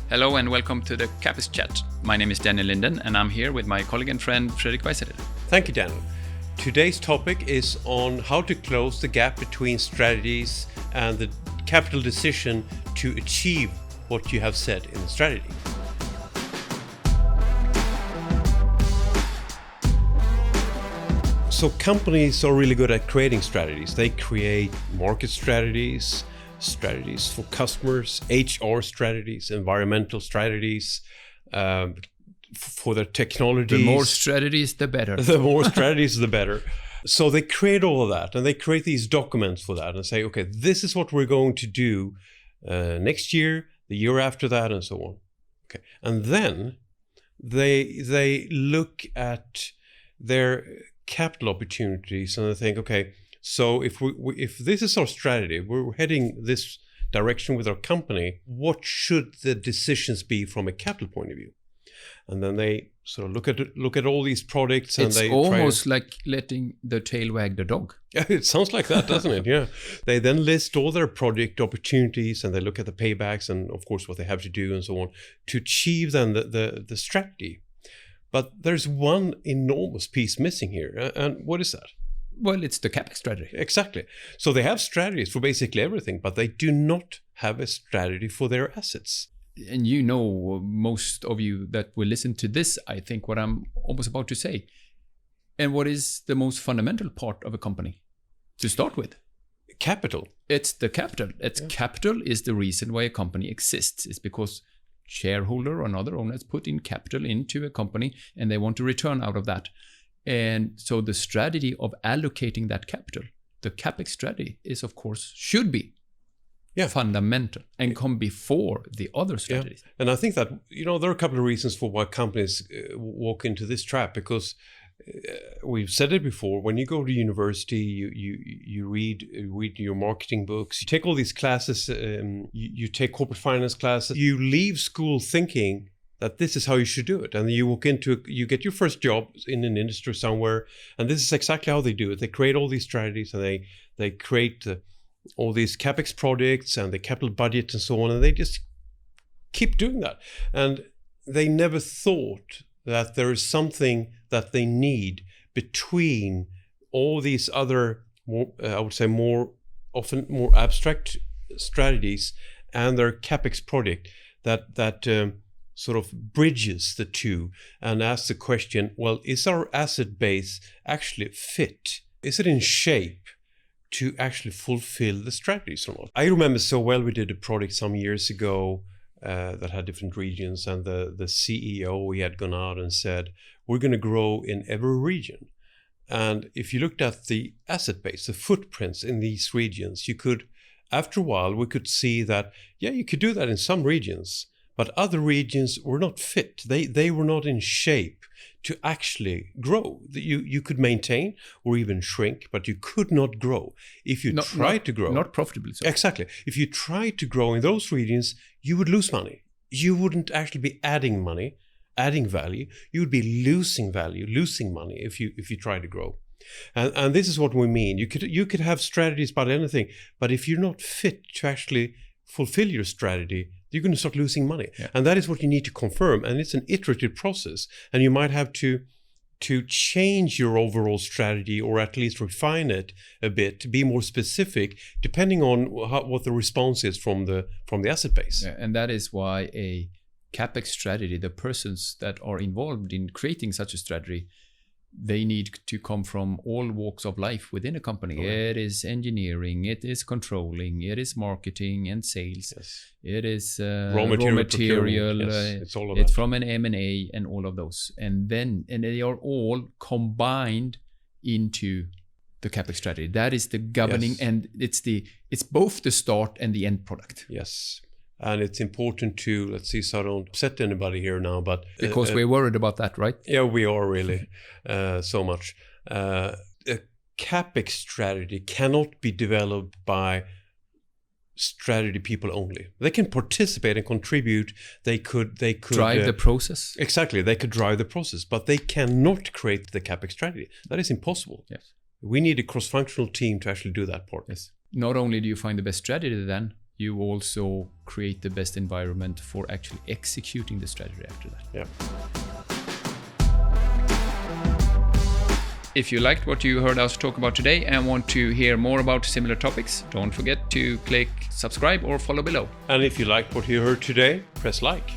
Hello and welcome to the CapEx Chat. My name is Daniel Lindén and I'm here with my colleague and friend Fredrik Weissenrieder. Thank you, Daniel. Today's topic is on how to close the gap between strategies and the capital decision to achieve what you have said in the strategy. So companies are really good at creating strategies. They create market strategies, strategies for customers, HR strategies, environmental strategies, for their technologies. The more strategies, the better. The more strategies, the better. So they create all of that, and they create these documents for that and say, okay, this is what we're going to do next year, the year after that, and so on. Okay, and then they look at their capital opportunities and they think, okay, so if this is our strategy, we're heading this direction with our company, what should the decisions be from a capital point of view? And then they sort of look at all these products, and they almost like letting the tail wag the dog. Yeah, it sounds like that, doesn't it? Yeah. They then list all their project opportunities, and they look at the paybacks and of course what they have to do and so on to achieve then the strategy. But there's one enormous piece missing here, and what is that? Well, it's the CapEx strategy. Exactly. So they have strategies for basically everything, but they do not have a strategy for their assets. And you know, most of you that will listen to this, I think what I'm almost about to say. And what is the most fundamental part of a company to start with? Capital. It's the capital. Capital is the reason why a company exists. It's because shareholder or other owners put in capital into a company and they want to return out of that. And so the strategy of allocating that capital, the CapEx strategy, is of course should be fundamental and come before the other strategies. Yeah. And I think that, there are a couple of reasons for why companies walk into this trap, because we've said it before, when you go to university, you read your marketing books, you take all these classes, you take corporate finance classes, you leave school thinking that this is how you should do it. And you you get your first job in an industry somewhere, and this is exactly how they do it. They create all these strategies, and they create all these CapEx projects and the capital budget and so on, and they just keep doing that. And they never thought that there is something that they need between all these other, more abstract strategies and their CapEx project that sort of bridges the two and asks the question, well, is our asset base actually fit? Is it in shape to actually fulfill the strategies or not? I remember so well, we did a project some years ago that had different regions, and the CEO, he had gone out and said, we're going to grow in every region. And if you looked at the asset base, the footprints in these regions, you could, after a while, we could see that, you could do that in some regions, but other regions were not fit. They were not in shape to actually grow. You could maintain or even shrink, but you could not grow. If you tried to grow... Not profitably. So. Exactly. If you tried to grow in those regions, you would lose money. You wouldn't actually be adding money, adding value. You would be losing value, losing money if you try to grow. And this is what we mean. You could have strategies about anything, but if you're not fit to actually fulfill your strategy, you're going to start losing money. Yeah. And that is what you need to confirm. And it's an iterative process. And you might have to change your overall strategy, or at least refine it a bit to be more specific, depending on what the response is from the asset base. Yeah, and that is why a CapEx strategy, the persons that are involved in creating such a strategy, they need to come from all walks of life within a company. Right. It is engineering, it is controlling, it is marketing and sales. Yes. It is raw material. Yes. It's all of it's that. From an M&A and all of those. And they are all combined into the CapEx strategy. That is the governing, and it's both the start and the end product. Yes. And it's important to, let's see, so I don't upset anybody here now, but... Because we're worried about that, right? Yeah, we are really, so much. A CapEx strategy cannot be developed by strategy people only. They can participate and contribute. They could drive the process. Exactly, they could drive the process, but they cannot create the CapEx strategy. That is impossible. Yes. We need a cross-functional team to actually do that part. Yes. Not only do you find the best strategy then, you also create the best environment for actually executing the strategy after that. Yeah. If you liked what you heard us talk about today and want to hear more about similar topics, don't forget to click subscribe or follow below. And if you liked what you heard today, press like.